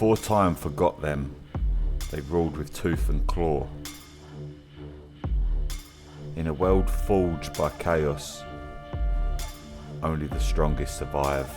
Before time forgot them, they ruled with tooth and claw. In a world forged by chaos, only the strongest survive.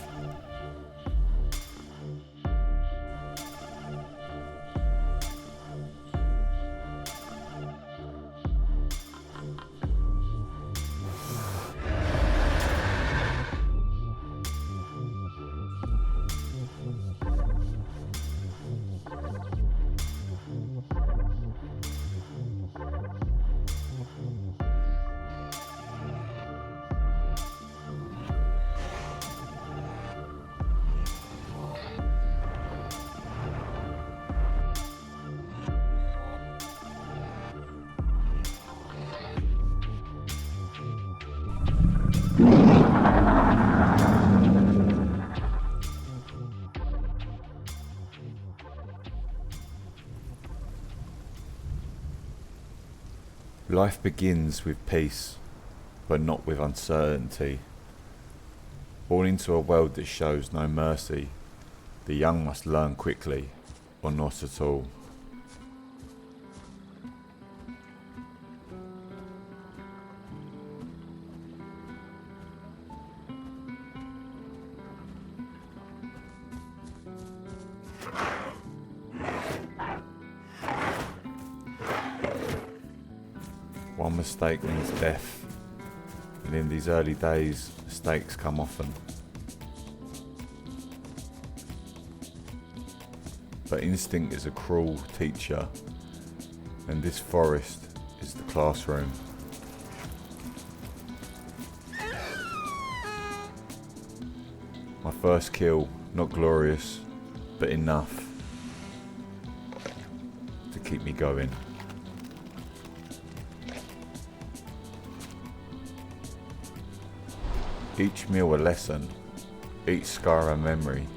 Life begins with peace, but not with uncertainty. Born into a world that shows no mercy, the young must learn quickly, or not at all. One mistake means death, and in these early days, mistakes come often. But instinct is a cruel teacher, and this forest is the classroom. My first kill, not glorious, but enough to keep me going. Each meal a lesson, each scar a memory,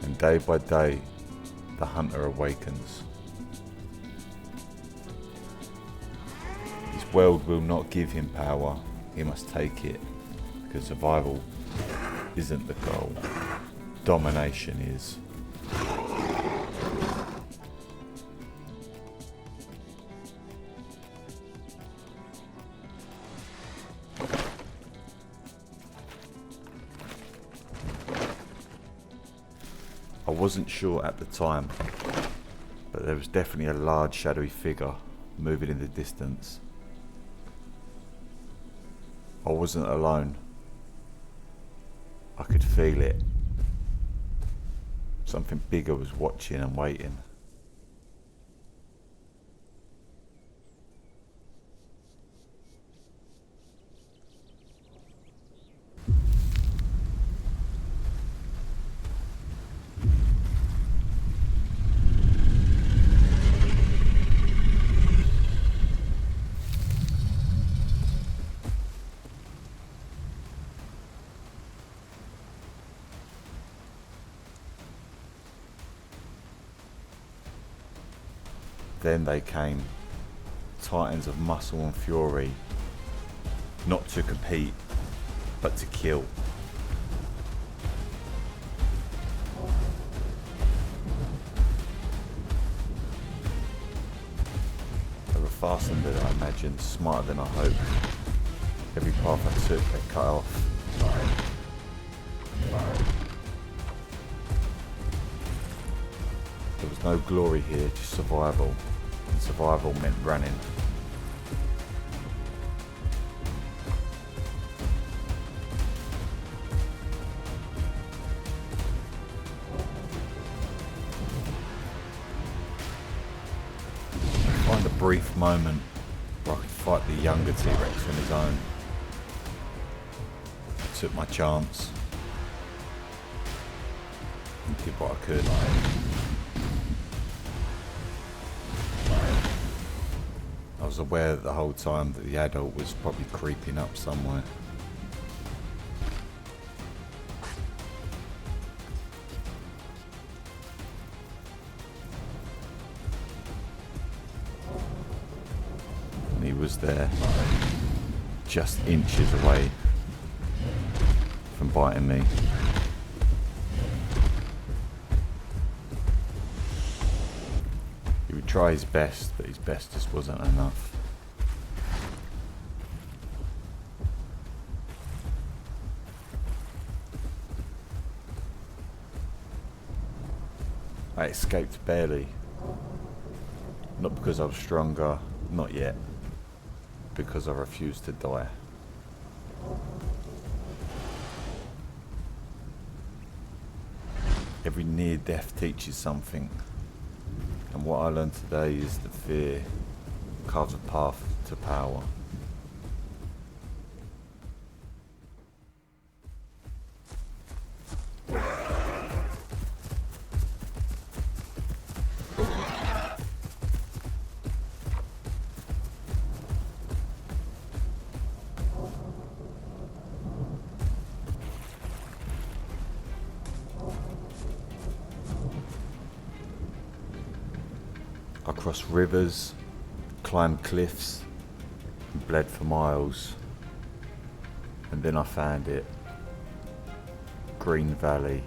and day by day the hunter awakens. His world will not give him power, he must take it, because survival isn't the goal, domination is. I wasn't sure at the time, but there was definitely a large shadowy figure moving in the distance. I wasn't alone. I could feel it. Something bigger was watching and waiting. Then they came, titans of muscle and fury, not to compete, but to kill. They were faster than I imagined, smarter than I hoped. Every path I took, they cut off. There was no glory here, just survival. And survival meant running. Find a brief moment where I could fight the younger T-Rex on his own. I took my chance and did what I could. I was aware the whole time that the adult was probably creeping up somewhere. And he was there, just inches away from biting me. try his best, but his best just wasn't enough. I escaped barely. Not because I was stronger, not yet. Because I refused to die. Every near death teaches something. And what I learned today is that fear carves a path to power. I crossed rivers, climbed cliffs, and bled for miles. And then I found it. Green Valley.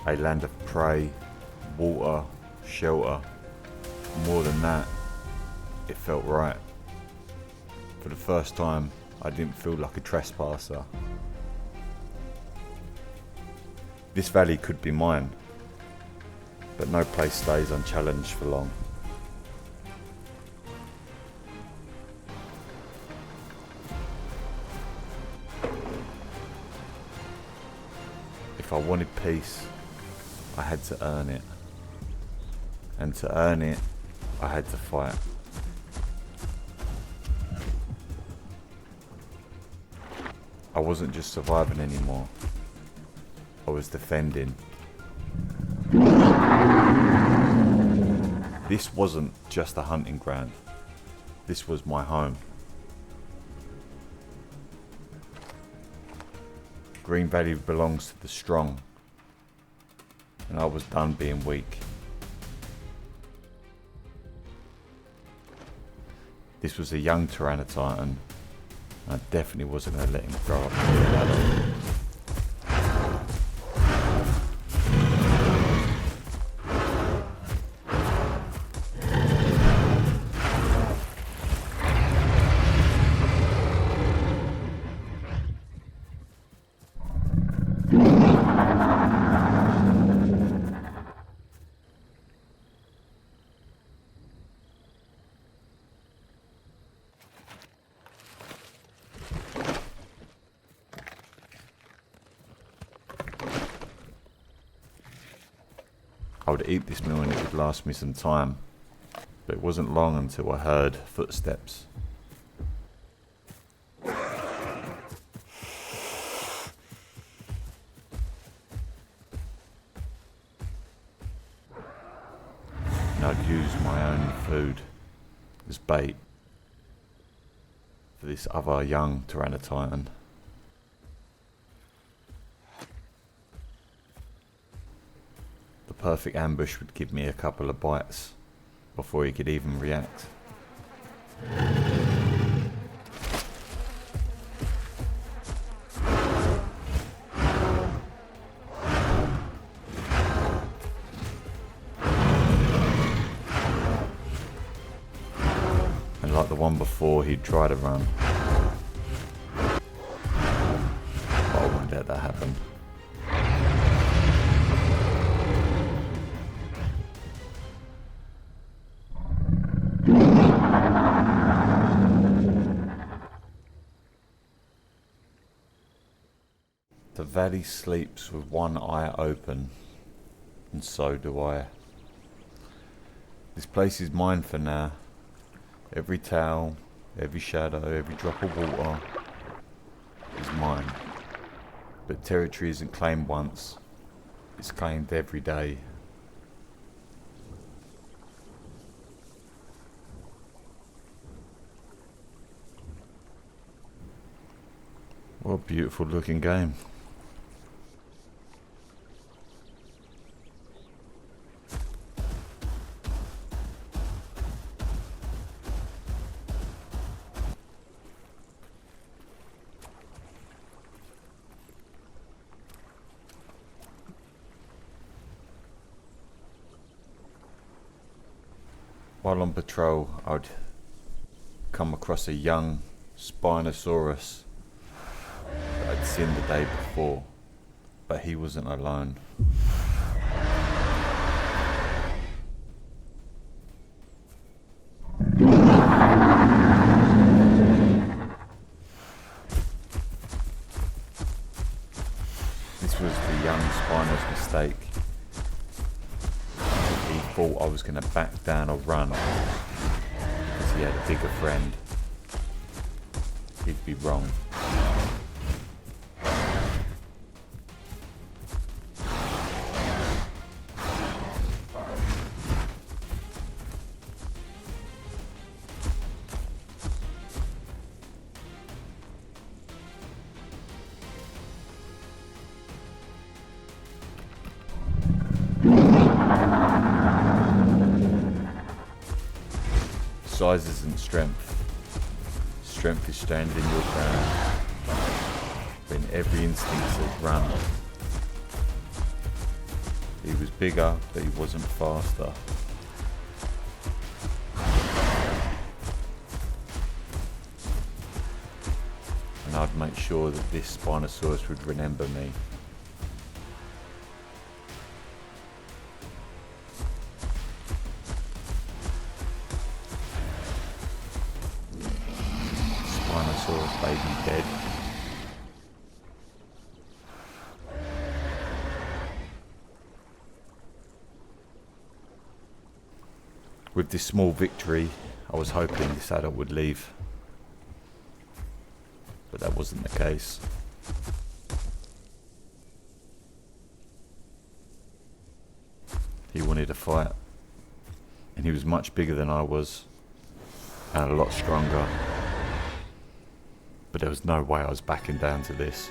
A land of prey, water, shelter. More than that, it felt right. For the first time, I didn't feel like a trespasser. This valley could be mine, but no place stays unchallenged for long. If I wanted peace, I had to earn it. And to earn it, I had to fight. I wasn't just surviving anymore. I was defending. This wasn't just a hunting ground. This was my home. Green Valley belongs to the strong, and I was done being weak. This was a young Tyrannotitan, and I definitely wasn't going to let him grow up to be an adult. I would eat this meal and it would last me some time, but it wasn't long until I heard footsteps. And I'd use my own food as bait for this other young Tyrannotitan. The perfect ambush would give me a couple of bites before he could even react. And like the one before, he'd try to run. But I wouldn't let that happen. The valley sleeps with one eye open, and so do I. This place is mine for now. Every towel, every shadow, every drop of water is mine. But territory isn't claimed once, it's claimed every day. What a beautiful looking game. While on patrol, I'd come across a young Spinosaurus that I'd seen the day before, but he wasn't alone. This was the young Spino's mistake. He thought I was going to back down or run because he had a bigger friend. He'd be wrong. Size isn't strength. Strength is standing your ground when every instinct says run. He was bigger, but he wasn't faster. And I'd make sure that this Spinosaurus would remember me. Spinosaurus baby dead. With this small victory, I was hoping this adult would leave, but that wasn't the case. He wanted a fight, and he was much bigger than I was, and a lot stronger. But there was no way I was backing down to this.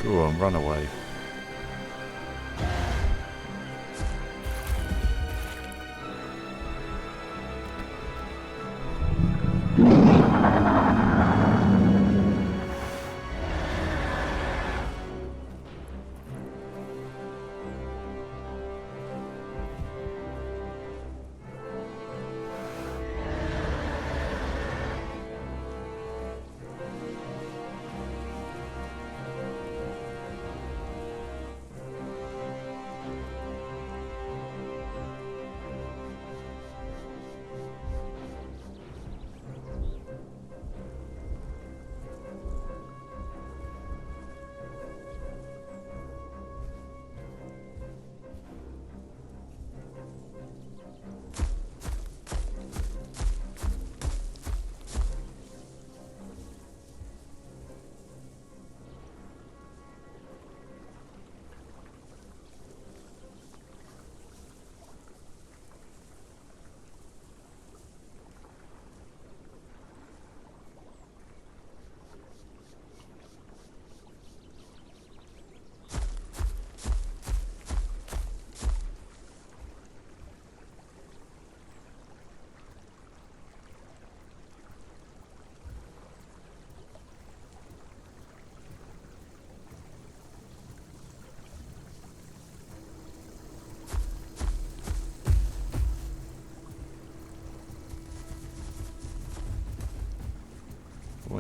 Go on, run away.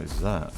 is that?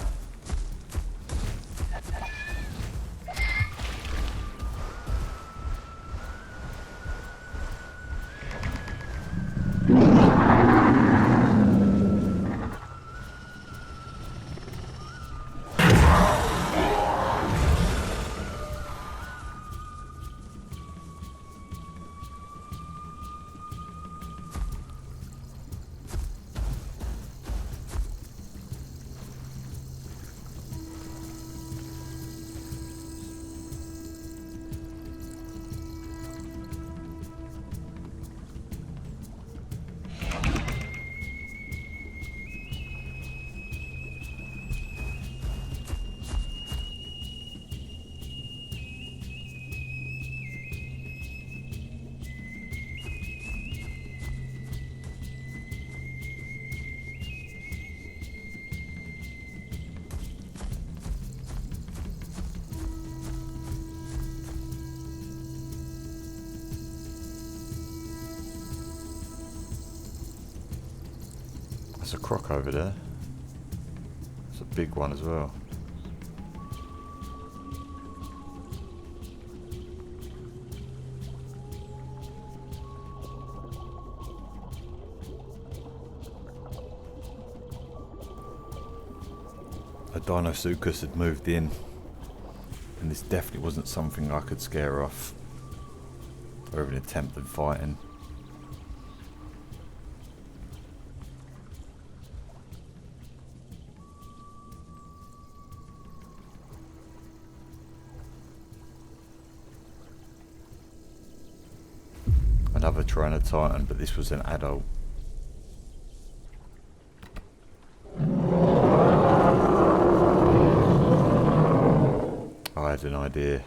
There's a croc over there. It's a big one as well. A Dinosaurus had moved in, and this definitely wasn't something I could scare off or even attempt at fighting. Another Tyrannotitan, but this was an adult. I had an idea.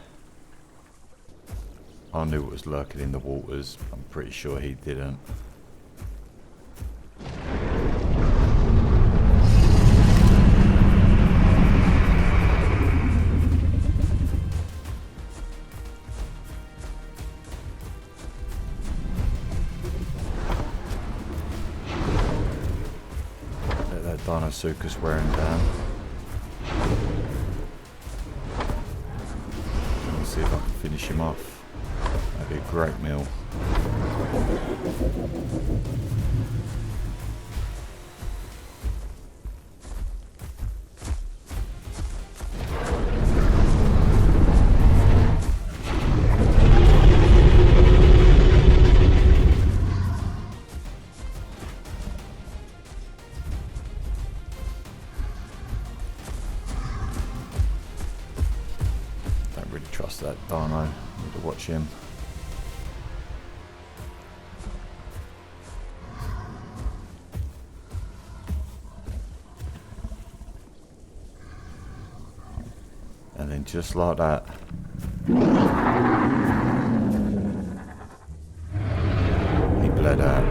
I knew what was lurking in the waters. I'm pretty sure he didn't. Let that Dinosaurus wear him down. See if I can finish him off. That'd be a great meal. Trust that Dino. Need to watch him. And then just like that, he bled out.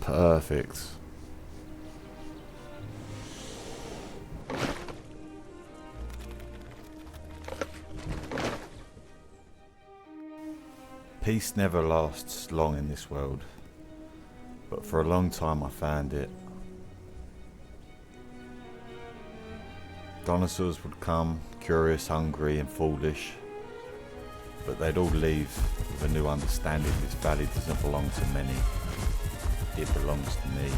Perfect. Peace never lasts long in this world, but for a long time I found it. Dinosaurs would come, curious, hungry and foolish, but they'd all leave with a new understanding this valley doesn't belong to many, it belongs to me.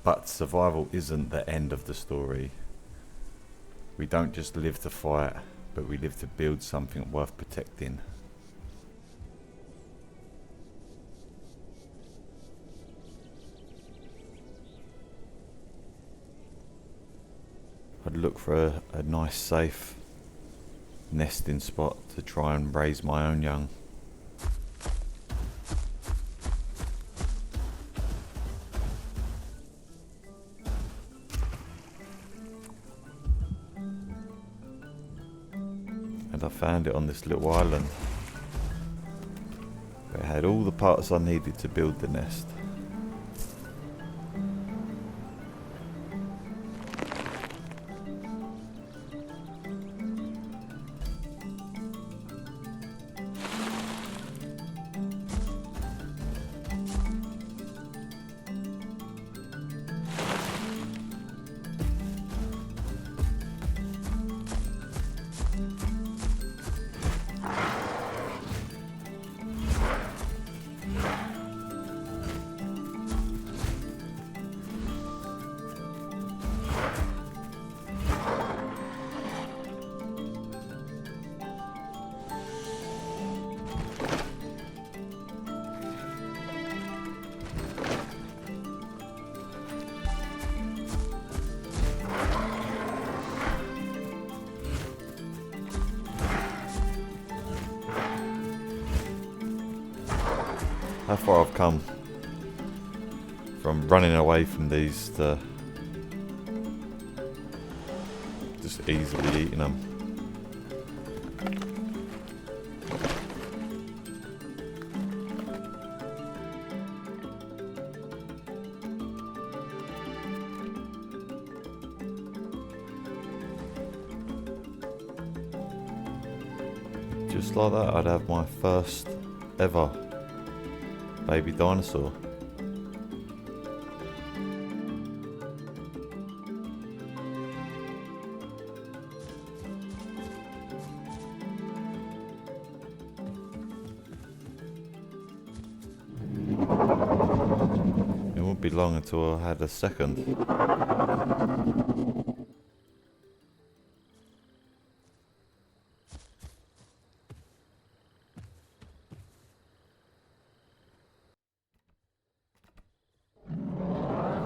But survival isn't the end of the story. We don't just live to fight, but we live to build something worth protecting. to look for a nice safe nesting spot to try and raise my own young. And I found it on this little island. It had all the parts I needed to build the nest. How far I've come from running away from these to just easily eating them. Just like that, I'd have my first ever baby dinosaur. It won't be long until I had a second.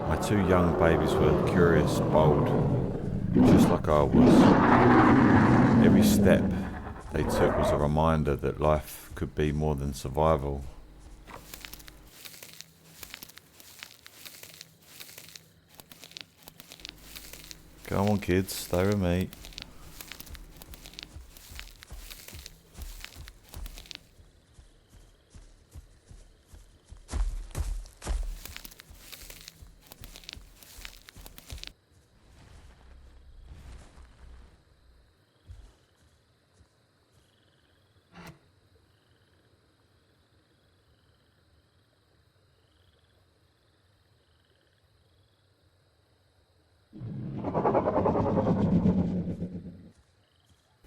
My two young babies were curious, bold, just like I was. Every step they took was a reminder that life could be more than survival. Come on kids, stay with me.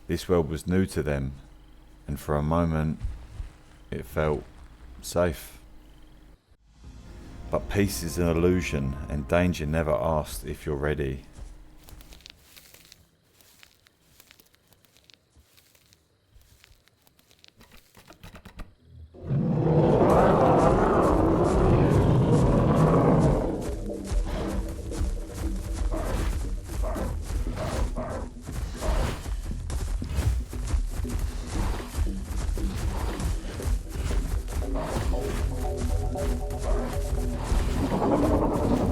This world was new to them, and for a moment it felt safe. But peace is an illusion, and danger never asks if you're ready.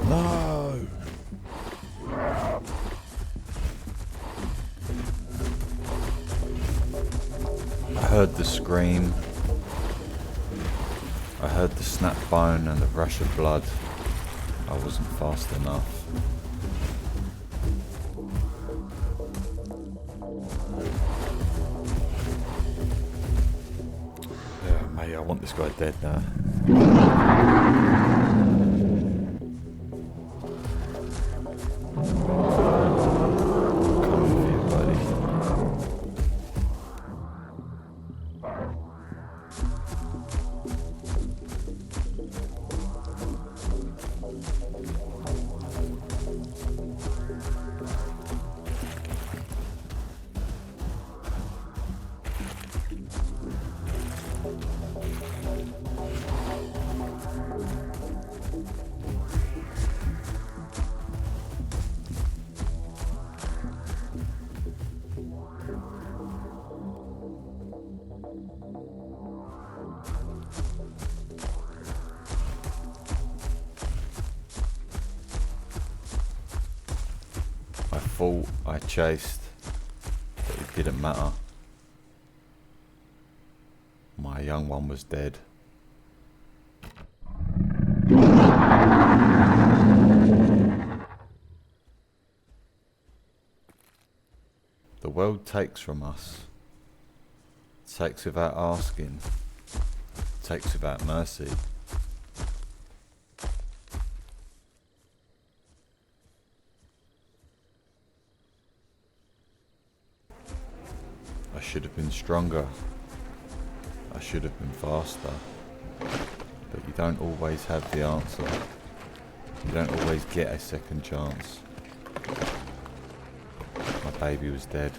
No! I heard the scream. I heard the snap bone and the rush of blood. I wasn't fast enough. Yeah, mate, I want this guy dead now. thought I chased, but it didn't matter. My young one was dead. The world takes from us, takes without asking, takes without mercy. I should have been stronger, I should have been faster, but you don't always have the answer. You don't always get a second chance. My baby was dead.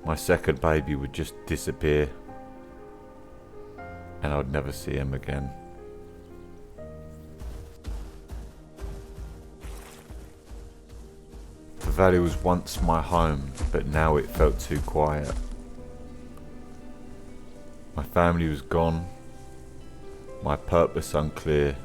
My second baby would just disappear, and I'd never see him again. The valley was once my home, but now it felt too quiet. My family was gone, my purpose unclear.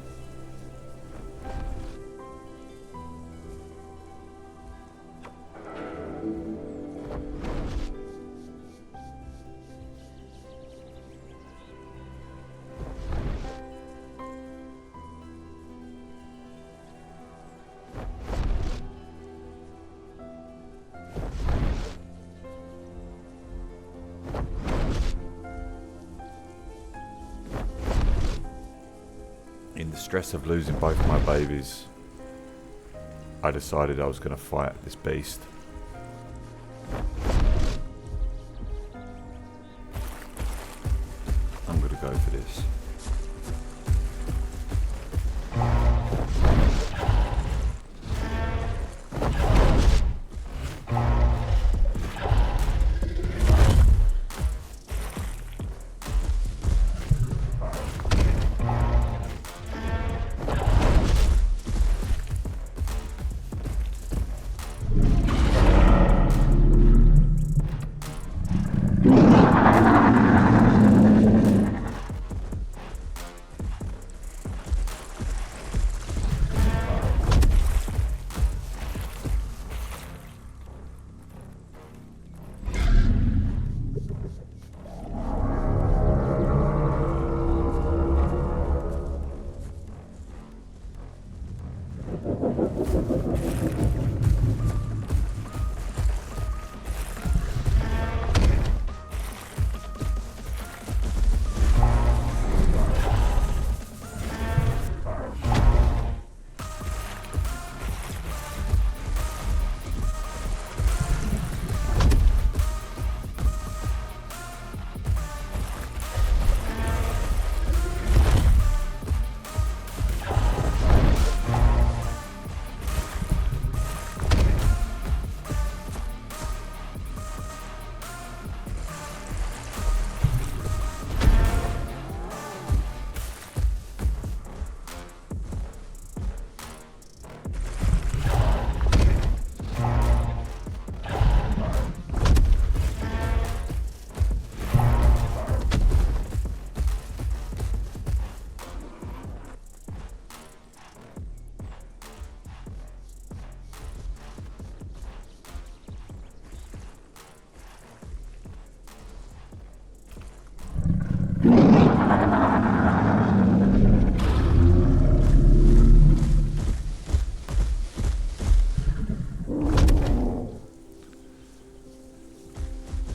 In the stress of losing both my babies, I decided I was going to fight this beast. I'm going to go for this.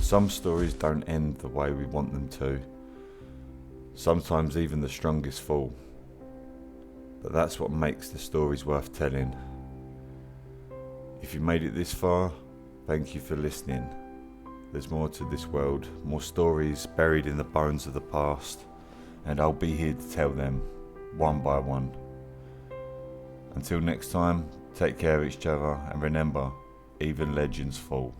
Some stories don't end the way we want them to. Sometimes even the strongest fall. But that's what makes the stories worth telling. If you made it this far, thank you for listening. There's more to this world, more stories buried in the bones of the past, and I'll be here to tell them, one by one. Until next time, take care of each other, and remember, even legends fall.